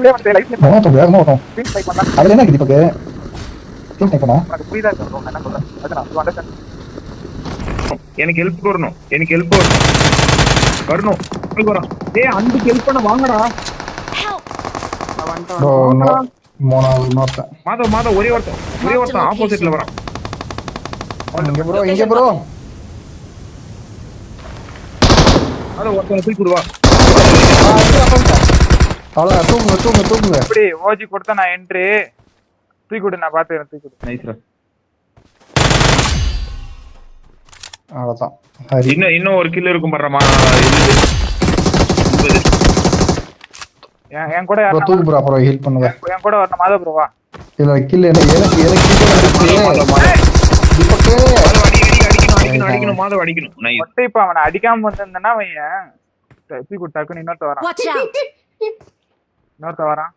இதுலயே வந்து லைஃப் வேகமா வரும். ஸ்பீட் ட்ரை பண்ணா அதுல என்ன இருக்கு தீபக்கு? டீம் டைப் பண்ணா எனக்கு புரியுதா இருக்கு bro. நான் என்ன சொல்றேன் அதுதான் யூ அண்டர்ஸ்டாண்ட். எனக்கு ஹெல்ப் வரணும், எனக்கு ஹெல்ப் வரணும். வரோம். ஏய் அண்டுக்கு ஹெல்ப் பண்ண வாங்கடா. நான் வந்துட்டேன். ப்ரோ மூணாவது இன்னொருத்தன் மாதவ் ஒரே ஒருத்தன் ஆப்போசிட்ல வரான். இங்க ப்ரோ அத ஒருத்தன் தூக்கி விடுவா. அவ்வளோ தூக்குங்க இப்படி ஓஜி கொடுத்தா நான் என்ட்ரி தூக்கி விடு, நான் பாத்துக்கிறேன். தூக்கி விடு. நைஸ்ரா. அவ்வளோதான். இன்னும் ஒரு கில் இருக்கும் பண்றமா. என் கூட ப்ரோ தூக்கு ப்ரோ அப்புறம் ஹீல் பண்ணுங்க. என் கூட வரணும் மாதவ் ப்ரோவா. இல்ல கில் எனக்கு அடிக்கணும் மாதவ் அடிக்கணும். நைஸ். மட்டும் இப்ப அவனை அடிக்காம வந்திருந்தேன்னா அவன் தூக்கி விட்டாக்குன்னு இன்னொருத்த வரான். இன்னொருத்த வரான்.